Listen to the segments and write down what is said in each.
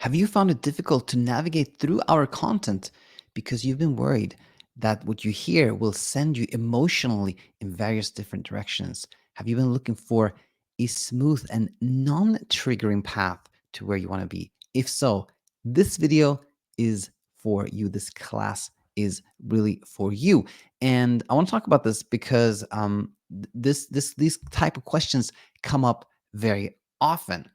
Have you found it difficult to navigate through our content because you've been worried that what you hear will send you emotionally in various different directions? Have you been looking for a smooth and non-triggering path to where you want to be? If so, this video is for you. This class is really for you. And I want to talk about this because these type of questions come up very often.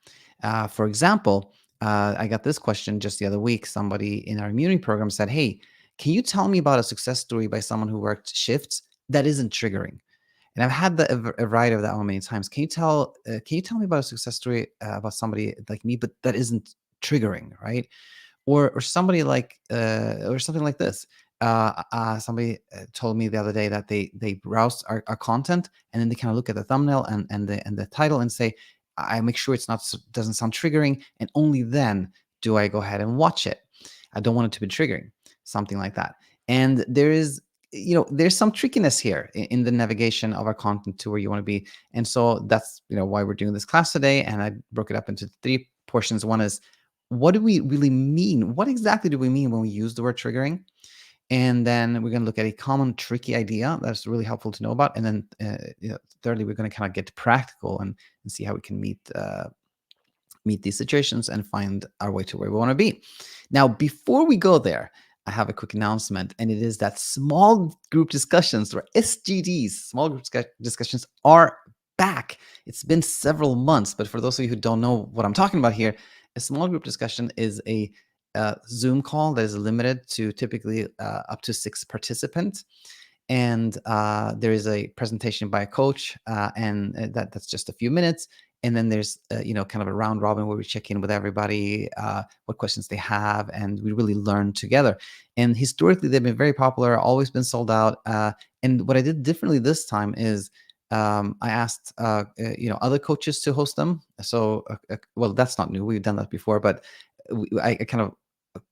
For example, I got this question just the other week. Somebody in our immunity program said, "Hey, can you tell me about a success story by someone who worked shifts that isn't triggering?" And I've had a variety of that one many times. Can you tell me about a success story about somebody like me, but that isn't triggering, right? Or somebody like or something like this. Somebody told me the other day that they browse our content, and then they kind of look at the thumbnail and the title and say, I make sure it's not doesn't sound triggering, and only then do I go ahead and watch it. I don't want it to be triggering, something like that. And there's some trickiness here in the navigation of our content to where you want to be. And so that's why we're doing this class today. And I broke it up into 3 portions. One is, what do we really mean? What exactly do we mean when we use the word triggering? And then we're going to look at a common tricky idea that's really helpful to know about. And then thirdly, we're going to kind of get practical and see how we can meet these situations and find our way to where we want to be. Now, before we go there, I have a quick announcement, and it is that small group discussions, or SGDs, small group discussions, are back. It's been several months, but for those of you who don't know what I'm talking about here, a small group discussion is a Zoom call that is limited to typically up to 6 participants. And there is a presentation by a coach, and that's just a few minutes. And then there's kind of a round robin where we check in with everybody, what questions they have, and we really learn together. And historically, they've been very popular, always been sold out. And what I did differently this time is I asked other coaches to host them. So well, that's not new. We've done that before, but I kind of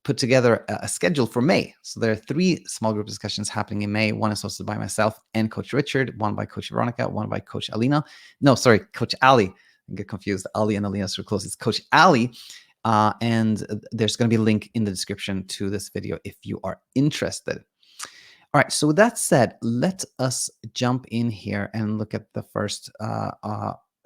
put together a schedule for May. So there are 3 small group discussions happening in May. One is hosted by myself and Coach Richard, one by Coach Veronika, one by Coach Alina. No, sorry, Coach Ali. I get confused. Ali and Alina are so close. It's Coach Ali. And there's going to be a link in the description to this video if you are interested. All right, so with that said, let us jump in here and look at the first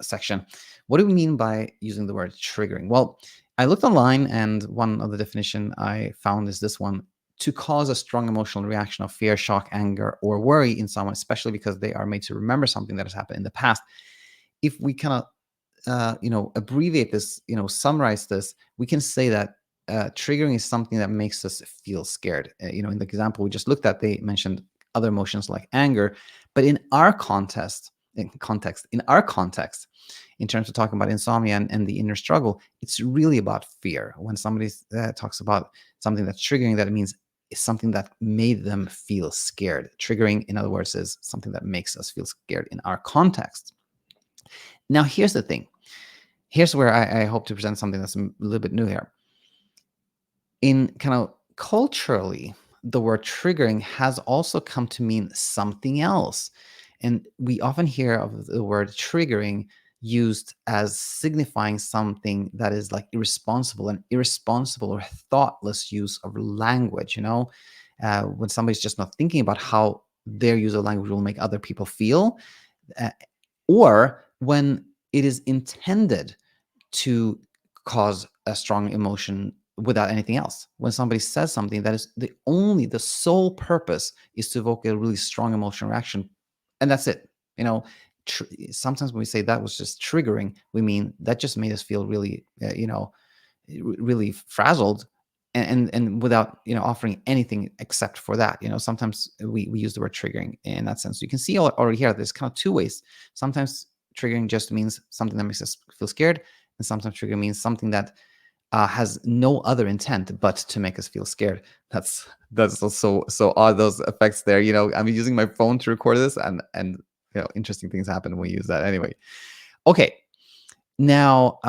section. What do we mean by using the word triggering? Well, I looked online, and one of the definition I found is this one: to cause a strong emotional reaction of fear, shock, anger, or worry in someone, especially because they are made to remember something that has happened in the past. If we kind of abbreviate this, summarize this, we can say that triggering is something that makes us feel scared. In the example we just looked at, they mentioned other emotions like anger, but in our context, in terms of talking about insomnia and the inner struggle, it's really about fear. When somebody talks about something that's triggering, that means it's something that made them feel scared. Triggering, in other words, is something that makes us feel scared in our context. Now, here's the thing. Here's where I hope to present something that's a little bit new here. In kind of culturally, the word triggering has also come to mean something else. And we often hear of the word triggering used as signifying something that is like irresponsible or thoughtless use of language. When somebody's just not thinking about how their use of language will make other people feel, or when it is intended to cause a strong emotion without anything else. When somebody says something that is the sole purpose is to evoke a really strong emotional reaction, and that's it. Sometimes when we say that was just triggering, we mean that just made us feel really, really frazzled, and without offering anything except for that. Sometimes we use the word triggering in that sense. You can see already here there's kind of 2 ways. Sometimes triggering just means something that makes us feel scared, and sometimes triggering means something that has no other intent but to make us feel scared. That's also so odd, those effects there. I'm using my phone to record this, and interesting things happen when we use that. Anyway, okay. Now,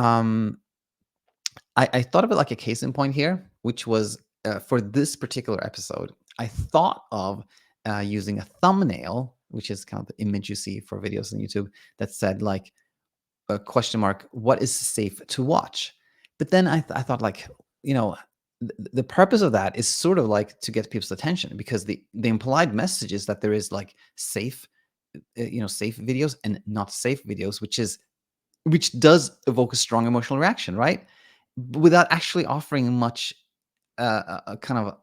I thought of it like a case in point here, which was for this particular episode, I thought of using a thumbnail, which is kind of the image you see for videos on YouTube, that said like a question mark, what is safe to watch? But then I thought, like, you know, the purpose of that is sort of like to get people's attention, because the implied message is that there is like safe, safe videos and not safe videos, which does evoke a strong emotional reaction, right? Without actually offering much kind of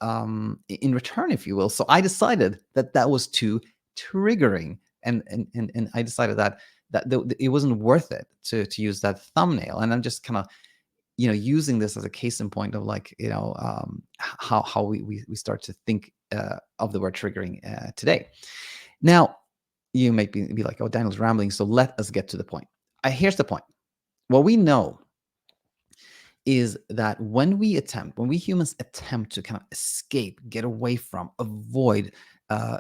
in return, if you will. So I decided that that was too triggering, and I decided that it wasn't worth it to use that thumbnail. And I'm just kind of using this as a case in point of like how we start to think of the word triggering today. Now you might be like, oh, Daniel's rambling, so let us get to the point. Here's the point. What we know is that when we humans attempt to kind of escape, get away from, avoid, uh,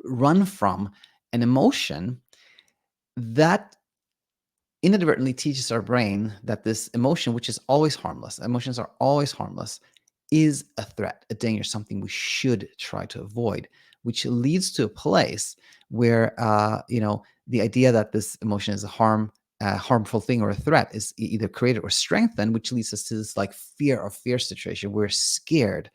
run from an emotion, that inadvertently teaches our brain that this emotion, which is always harmless, emotions are always harmless, is a threat, a danger, something we should try to avoid, which leads to a place where, the idea that this emotion is a harmful thing or a threat is either created or strengthened, which leads us to this like fear situation. We're scared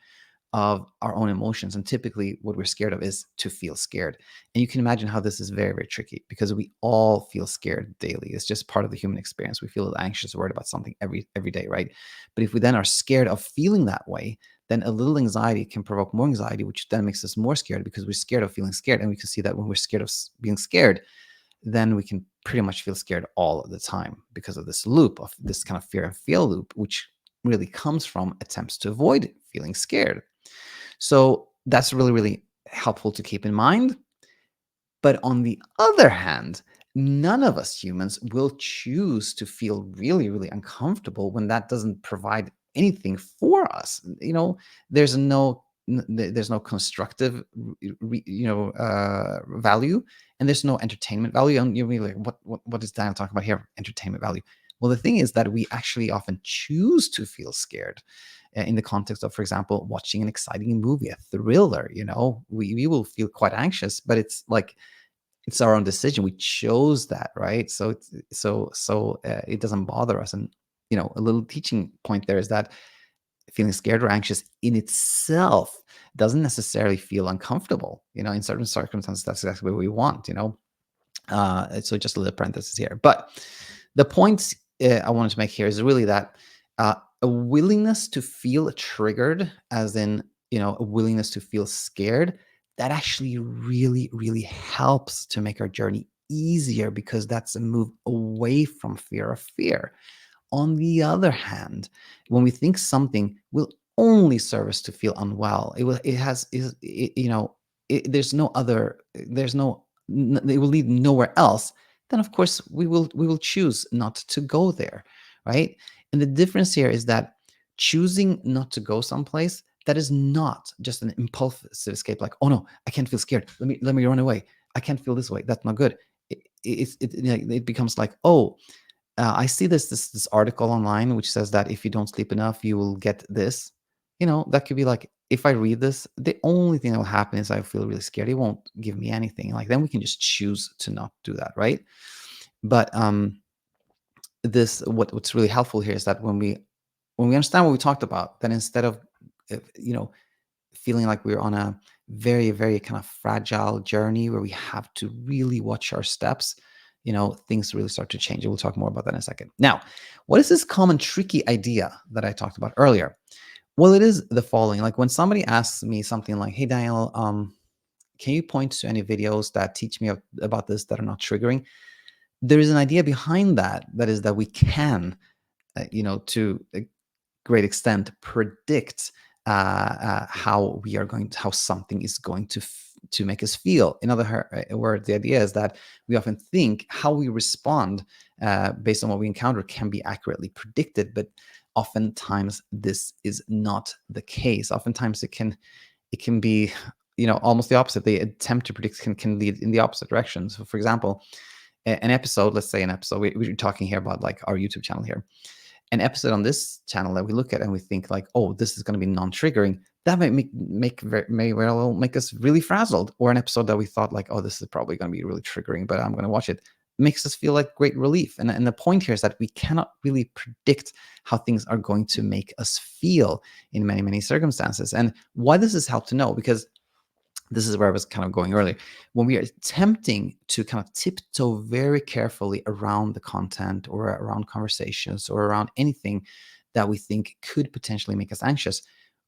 of our own emotions. And typically, what we're scared of is to feel scared. And you can imagine how this is very, very tricky, because we all feel scared daily. It's just part of the human experience. We feel anxious, worried about something every day, right? But if we then are scared of feeling that way, then a little anxiety can provoke more anxiety, which then makes us more scared because we're scared of feeling scared. And we can see that when we're scared of being scared, then we can pretty much feel scared all of the time because of this loop of this kind of fear and feel loop, which really comes from attempts to avoid feeling scared. So that's really, really helpful to keep in mind. But on the other hand, none of us humans will choose to feel really, really uncomfortable when that doesn't provide anything for us. There's no constructive, value, and there's no entertainment value. And you're really like, what is Daniel talking about here? Entertainment value. Well, the thing is that we actually often choose to feel scared in the context of, for example, watching an exciting movie, a thriller. We will feel quite anxious, but it's like it's our own decision. We chose that, right? So it doesn't bother us. And a little teaching point there is that feeling scared or anxious in itself doesn't necessarily feel uncomfortable. In certain circumstances, that's exactly what we want. So just a little parenthesis here. But the point I wanted to make here is really that a willingness to feel triggered, as in, a willingness to feel scared, that actually really, really helps to make our journey easier, because that's a move away from fear of fear. On the other hand, when we think something will only serve us to feel unwell, there's no other, it will lead nowhere else, then of course we will choose not to go there, right? And the difference here is that choosing not to go someplace, that is not just an impulsive escape, like, oh no, I can't feel scared. Let me run away. I can't feel this way. That's not good. It becomes like, oh, I see this article online which says that if you don't sleep enough, you will get this. That could be like, if I read this, the only thing that will happen is I feel really scared. It won't give me anything. Like, then we can just choose to not do that, right? But what's really helpful here is that when we understand what we talked about, then instead of uh, you know feeling like we're on a very, very kind of fragile journey where we have to really watch our steps, things really start to change. And we'll talk more about that in a second. Now, what is this common tricky idea that I talked about earlier? Well, it is the following. Like, when somebody asks me something like, hey, Daniel, can you point to any videos that teach me about this that are not triggering? There is an idea behind that is that we can, to great extent predict how something is going to make us feel. In other words, the idea is that we often think how we respond based on what we encounter can be accurately predicted, but oftentimes this is not the case. Oftentimes it can be almost the opposite. The attempt to predict can lead in the opposite direction. So, for example, an episode, let's say an episode, we're talking here about like our YouTube channel here, an episode on this channel that we look at and we think like, oh, this is going to be non-triggering, that might may well make us really frazzled. Or an episode that we thought like, oh, this is probably going to be really triggering, but I'm going to watch it. makes us feel like great relief. And the point here is that we cannot really predict how things are going to make us feel in many, many circumstances. And why does this help to know? Because this is where I was kind of going earlier. When we are attempting to kind of tiptoe very carefully around the content or around conversations or around anything that we think could potentially make us anxious,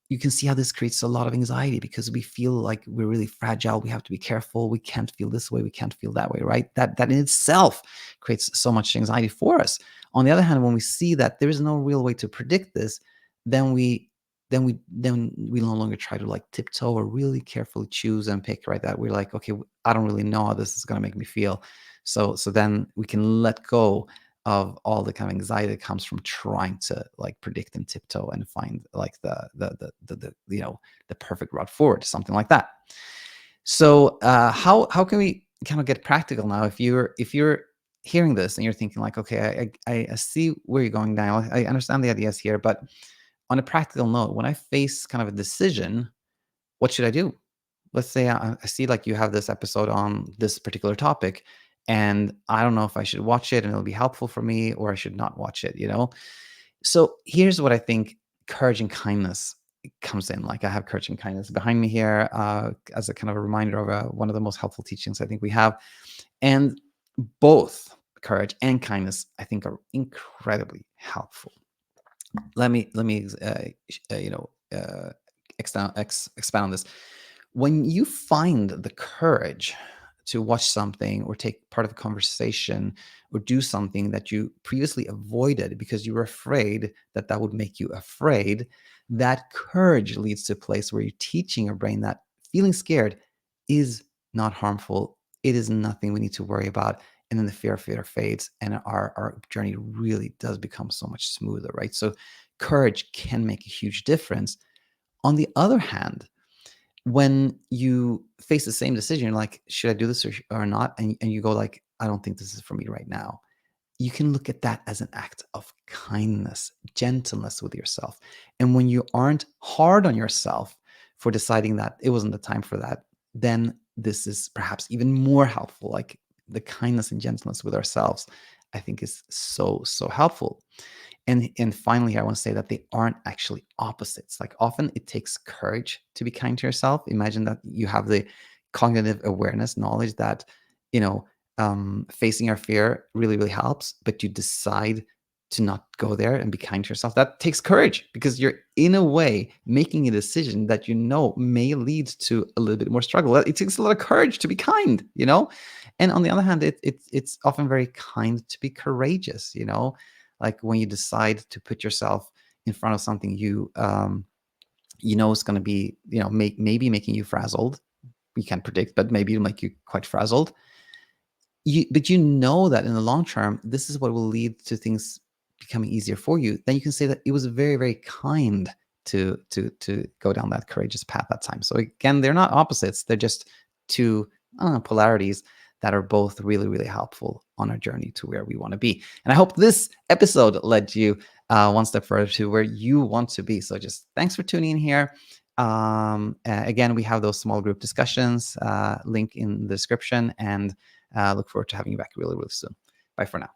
you can see how this creates a lot of anxiety because we feel like we're really fragile. We have to be careful. We can't feel this way. We can't feel that way, right? That in itself creates so much anxiety for us. On the other hand, when we see that there is no real way to predict this, then we no longer try to like tiptoe or really carefully choose and pick, right? That we're like, okay, I don't really know how this is going to make me feel. So then we can let go of all the kind of anxiety that comes from trying to like predict and tiptoe and find like the the perfect route forward, something like that. So how can we kind of get practical now? If you're hearing this and you're thinking like, okay, I see where you're going now. I understand the ideas here, but on a practical note, when I face kind of a decision, what should I do? Let's say I see like you have this episode on this particular topic, and I don't know if I should watch it and it'll be helpful for me, or I should not watch it, you know? So here's what I think courage and kindness comes in. Like I have courage and kindness behind me here as a kind of a reminder of one of the most helpful teachings I think we have. And both courage and kindness, I think, are incredibly helpful. Let me expand on this. When you find the courage to watch something or take part of a conversation or do something that you previously avoided because you were afraid that that would make you afraid, that courage leads to a place where you're teaching your brain that feeling scared is not harmful. It is nothing we need to worry about. And then the fear fades and our journey really does become so much smoother, right? So courage can make a huge difference. On the other hand, when you face the same decision, you're like, should I do this or not? And you go like, I don't think this is for me right now. You can look at that as an act of kindness, gentleness with yourself. And when you aren't hard on yourself for deciding that it wasn't the time for that, then this is perhaps even more helpful. Like the kindness and gentleness with ourselves, I think is so, so helpful. And finally, I want to say that they aren't actually opposites. Like often it takes courage to be kind to yourself. Imagine that you have the cognitive awareness knowledge that, you know, facing our fear really, really helps, but you decide to not go there and be kind to yourself. That takes courage because you're in a way making a decision that you know may lead to a little bit more struggle. It takes a lot of courage to be kind, you know? And on the other hand, it's often very kind to be courageous, you know? Like when you decide to put yourself in front of something you know is going to be, you know, maybe making you frazzled. We can't predict, but maybe it'll make you quite frazzled. But you know that in the long term, this is what will lead to things becoming easier for you. Then you can say that it was very, very kind to go down that courageous path that time. So again, they're not opposites. They're just two polarities that are both really, really helpful on our journey to where we want to be. And I hope this episode led you one step further to where you want to be. So just thanks for tuning in here. Again, we have those small group discussions, link in the description, and look forward to having you back really, really soon. Bye for now.